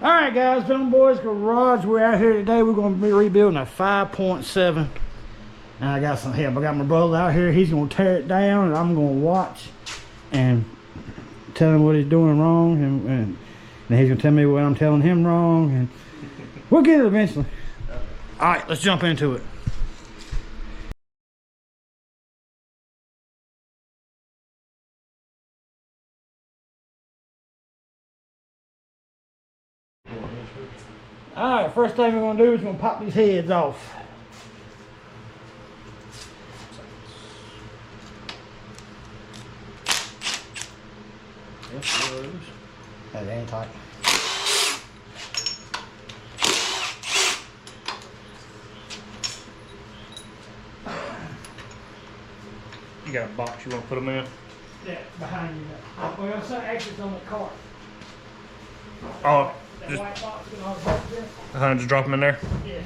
All right, guys, VENOMBOYZ Garage. We're out here today. We're going to be rebuilding a 5.7. And I got some help. I got my brother out here. He's going to tear it down, and I'm going to watch and tell him what he's doing wrong, and then he's going to tell me what I'm telling him wrong, and we'll get it eventually. All right, let's jump into it. All right, first thing we're going to do is we're going to pop these heads off. That ain't tight. You got a box you want to put them in? Yeah, behind you. Well, so actually it's on the cart. Oh, that just, white box with all the boxes in it? just drop them in there? Yeah.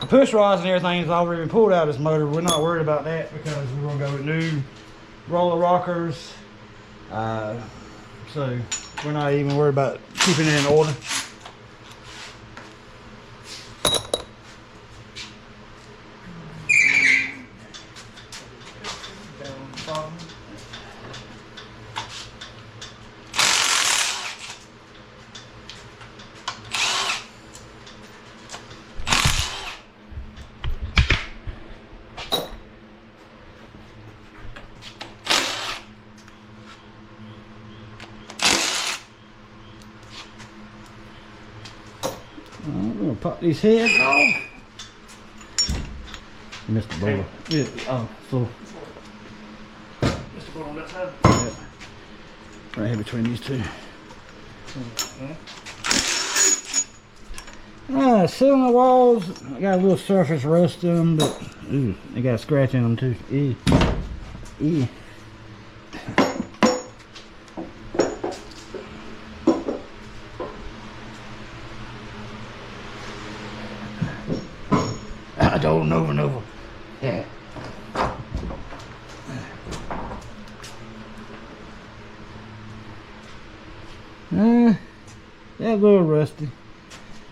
The push rods and everything is already been pulled out of this motor. We're not worried about that because we're going to go with new roller rockers. So we're not even worried about keeping it in order. I'm gonna pop these heads off. You missed the bowl. Yeah. Oh, so. Just to put on that side? Yeah. Right here between these two. Sealing the walls. I got a little surface rust in them, but ooh, they got a scratch in them too. Yeah. I don't know and over. Yeah. That a little rusty.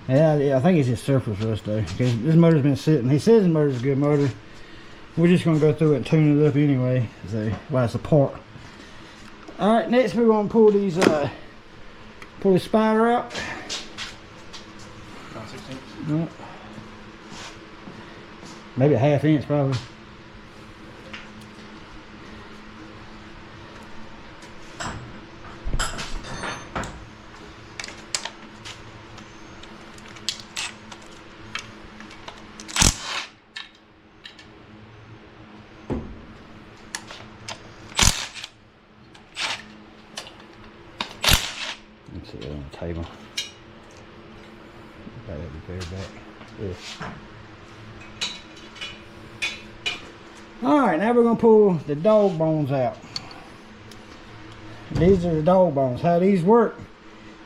Yeah, I think it's just surface rust though. Because this motor's been sitting. He says the motor's a good motor. We're just gonna go through it and tune it up anyway. So while it's apart. Alright, next we're gonna pull these pull the spider out. 16. Maybe a ½ inch probably. Let's see it on the table. Got that repaired back. Yeah. Alright, now we're going to pull the dog bones out. These are the dog bones. How these work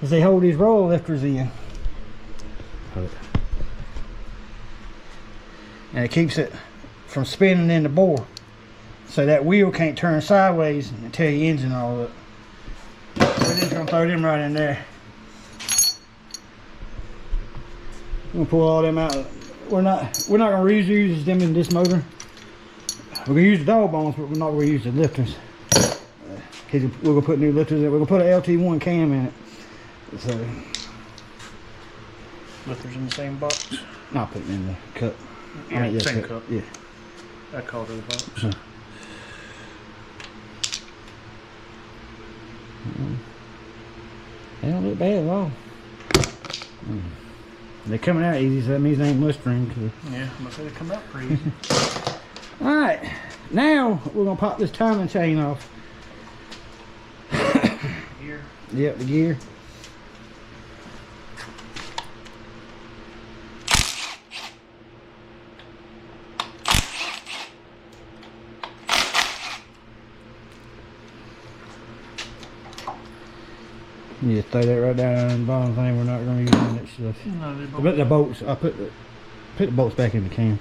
is they hold these roller lifters in. And it keeps it from spinning in the bore. So that wheel can't turn sideways and tear your engine all up. So we're just going to throw them right in there. We're going to pull all them out. We're not going to reuse them in this motor. We're going to use the dog bones, but we're not going to use the lifters. We're going to put new lifters in. We're going to put an LT1 cam in it. So, Lifters in the same box? I'll put them in the cup. Yeah, same cup. Yeah. I called it a box. They don't look bad at all. They're coming out easy, so that means they ain't mustering. Yeah, I'm going to say they come out pretty easy. Alright, now we're going to pop this timing chain off. Gear? Yep, the gear. You just throw that right down on the bottom thing. We're not gonna use that stuff. No, they But the bolts, I put the bolts back in the cam.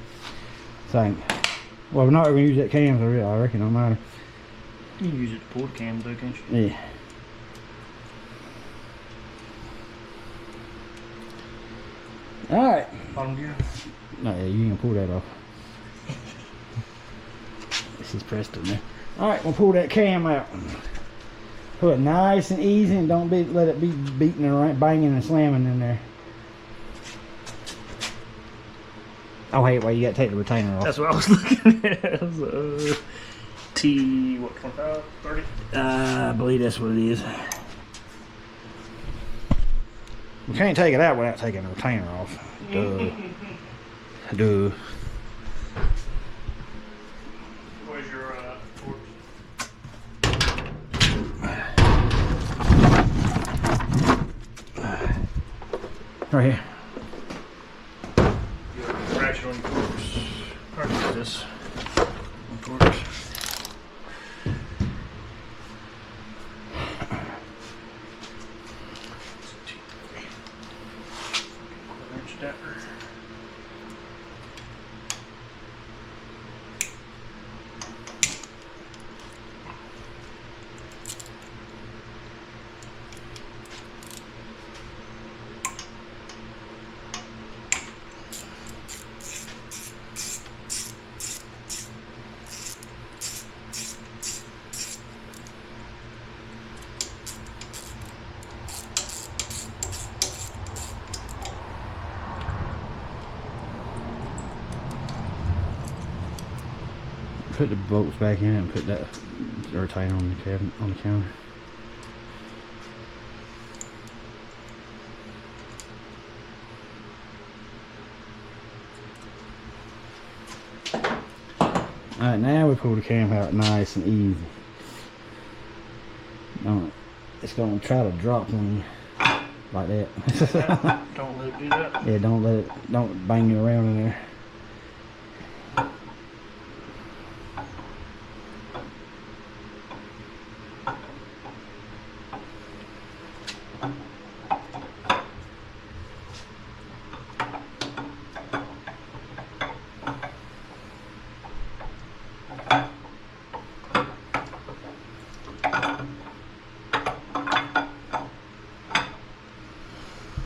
Thing. Well, we're not gonna use that cam, so I reckon it don't matter. You can use it to pull the cam though, can't you? Yeah. Alright. Bottom gear. No, yeah, you can pull that off. This is pressed in there. Alright, we'll pull that cam out. Put it nice and easy and don't let it be beating around, banging and slamming in there. Oh, hey, wait, you gotta take the retainer off. That's what I was looking at. It was, T, what, 25, 30? I believe that's what it is. We can't take it out without taking the retainer off. Duh. Duh. Where's your torch? Right here. You have a ratchet on your torch. Or is this on torch? Put the bolts back in and put that retainer on the cabinet, on the counter. Alright, now we pull the cam out nice and easy. It's gonna try to drop on you like that. Don't let it do that. Yeah, don't bang you around in there.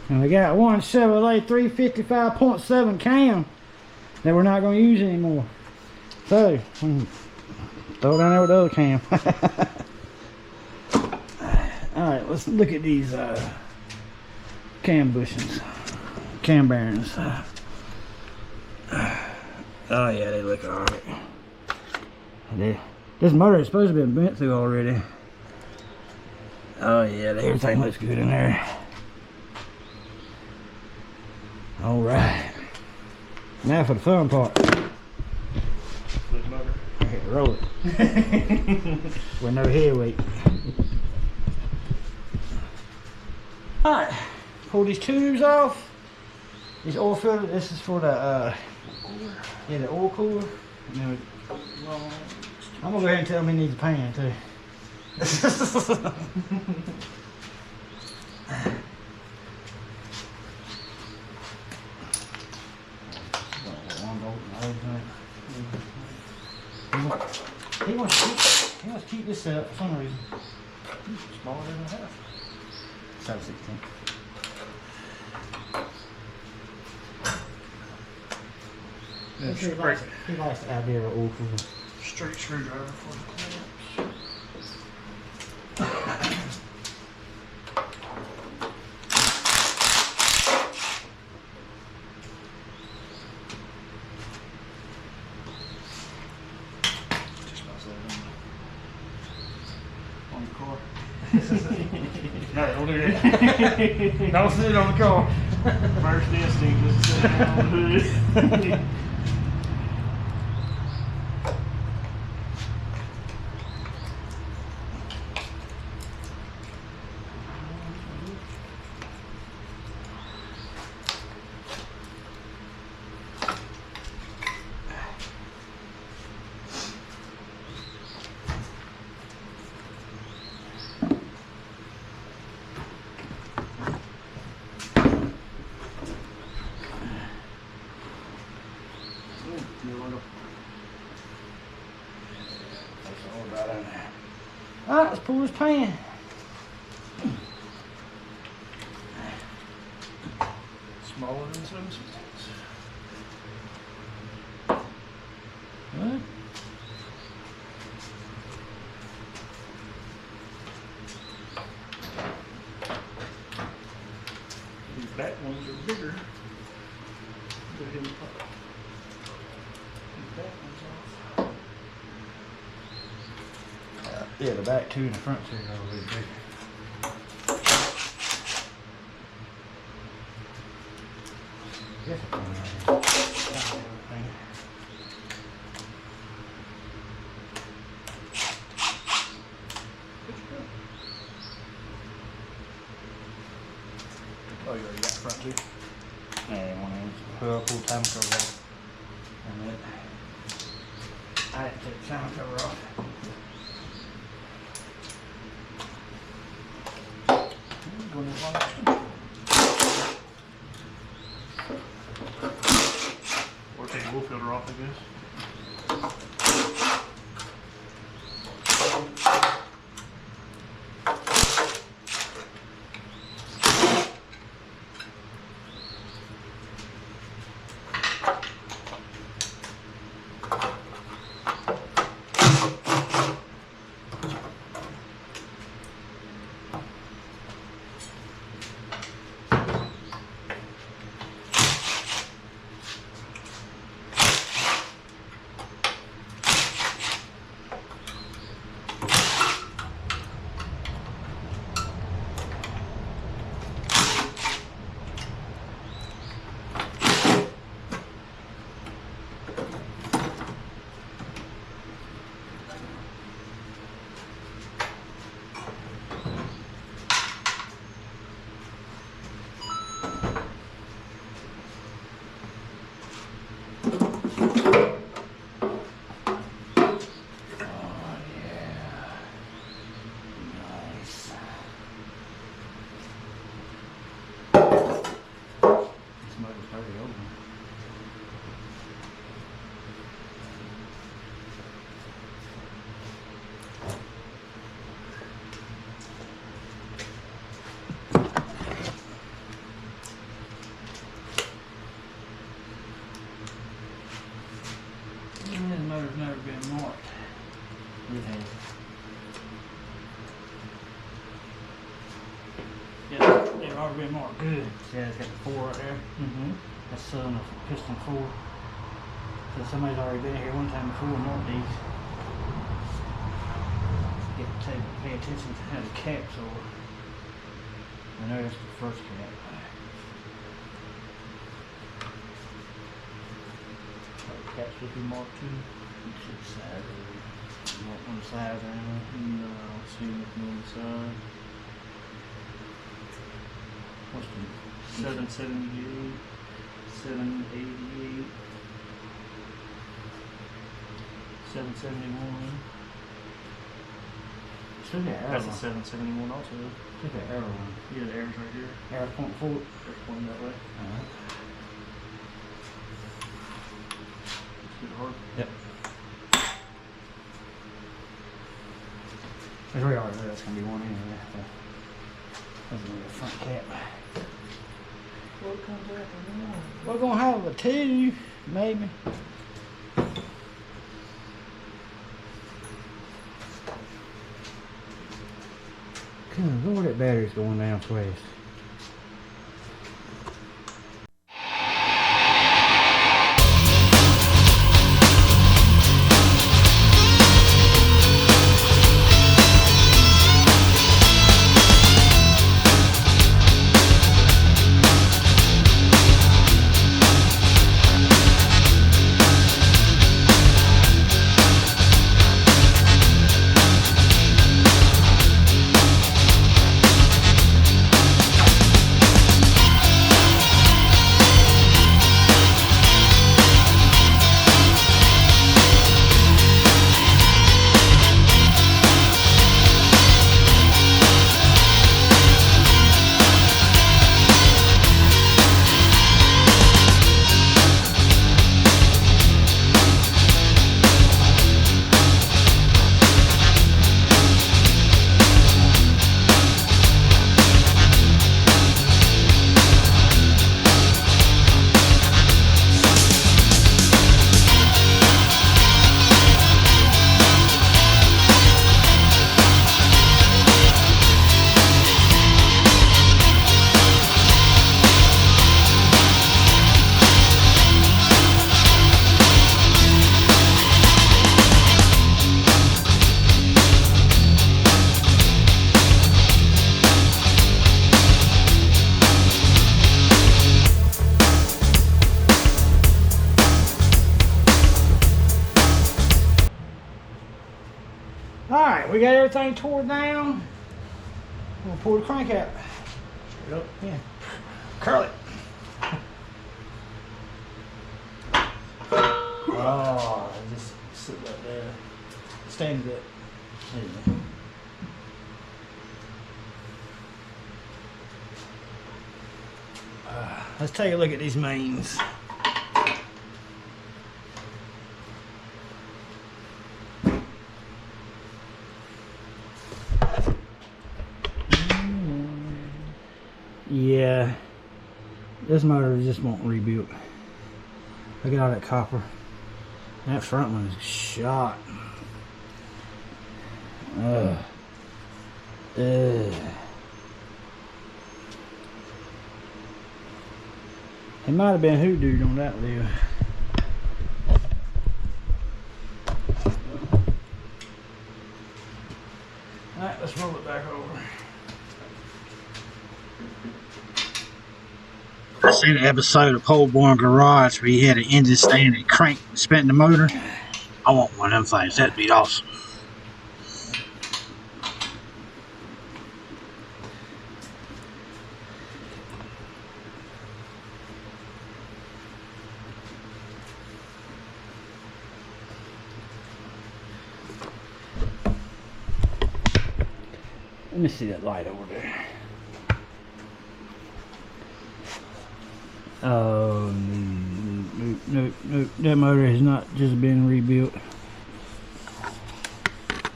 And we got one Chevrolet 355.7 cam that we're not going to use anymore. So, throw it down there with the other cam. Alright, let's look at these cam bushings, cam bearings. Oh yeah, they look alright. This motor is supposed to have been bent through already. Oh yeah, everything looks good in there. Alright. Now for the fun part. Flip motor. Okay, roll it. With no heavyweight. Alright. Pull these tubes off. These oil filter, this is for the the oil cooler. And then I'm gonna go ahead and tell him he needs a pan too. He wants to keep this up for some reason. Smaller than a half. Size 16. Yeah, He likes the idea of an oil cooler. straight screwdriver for the clamps. Just about set on the car. No, don't do that. Don't sit on the car. First instinct is to sit on the hood. right, let's pull this pan. Smaller than 7/16. What? These back ones are bigger. Go ahead and pop these back ones off. Yeah, the back two and the front two are a little bit bigger. Yes, I can. Oh, you already got the front too? Yeah, one of these. Pull the time cover off. And then I had to take the time cover off. Going as long as Or take the wool filter off, I guess. This motor's never been marked. It has. Yeah, they've already been marked good. See how it's got the 4 right there? Mm-hmm. That's the piston 4. So somebody's already been here one time before and marked these. Pay attention to how the caps are. I know that's the first cap. Caps should be marked too. Side on the side or anything. No, I don't see anything on the side. What's the 778, 788, 771. still got arrow? That's a 771 also. Still got arrow on. Yeah, the arrow's right here. Arrow point forward. There's pointing that way. Alright. Let's get hard. Yep. There's really already there. That's gonna be one anyway. That's gonna be the front cap. What comes after that? We're gonna have a 2, maybe. Good Lord, that battery's going down fast. we got everything tore down. We'll pull the crank out. Straight up. Yeah. Curl it. Oh, just sit right there. Stand it. There you go. Let's take a look at these mains. Yeah, this motor just won't rebuild. Look at all that copper. That front one is shot. Ugh. Ugh. It might have been hoodooed on that wheel. Alright, let's roll it back over. I seen an episode of VENOMBOYZ Garage where he had an engine stand and crank and spin the motor. I want one of them things. That'd be awesome. Let me see that light over there. Oh, no, that motor has not just been rebuilt.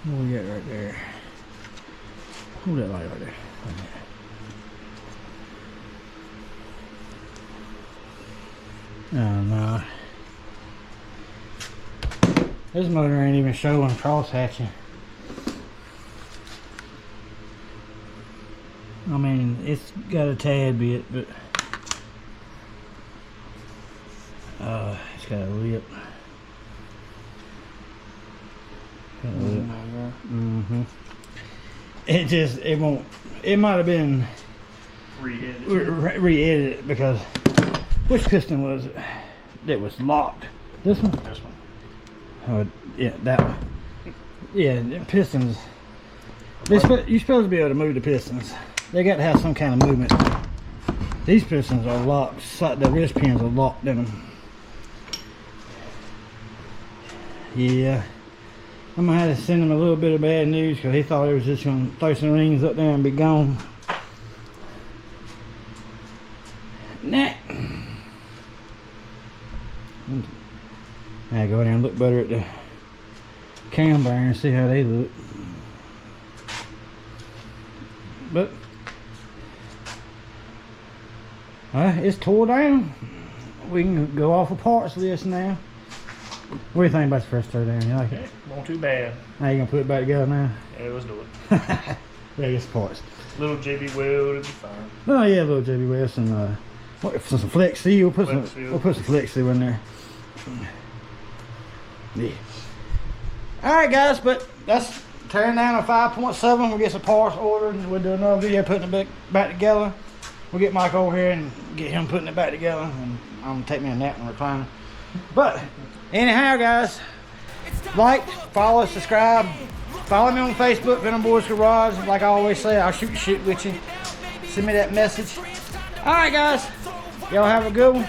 What we got right there? Hold that light right there. Oh no. This motor ain't even showing cross hatching. I mean, it's got a tad bit, but it's got a lip. Mm-hmm. It won't. It might have been re-edited because which piston was it that was locked? This one. This one. Oh, yeah, that one. Yeah, the pistons. You're supposed to be able to move the pistons. They got to have some kind of movement. These pistons are locked. The wrist pins are locked in them. Yeah. I'm going to have to send him a little bit of bad news because he thought he was just going to throw some rings up there and be gone. Nah. Now go in there and look better at the cam bearing and see how they look. But it's tore down. We can go off a parts list now. What do you think about the first tear down? You like it? Not too bad. Now you gonna put it back together now? Yeah, let's do it. Yeah, it's parts. Little JB weld, it'll be fine. Oh yeah, a little JB West and some Flex Seal. We'll put some Flex Seal in there. Yeah. All right, guys, but that's tearing down a 5.7. We'll get some parts ordered and we'll do another video putting it back together. We'll get Mike over here and get him putting it back together, and I'm gonna take me a nap and recliner. But anyhow, guys, like, follow, subscribe, follow me on Facebook, VENOMBOYZ Garage. Like I always say, I'll shoot shit with you. Send me that message. All right, guys, y'all have a good one.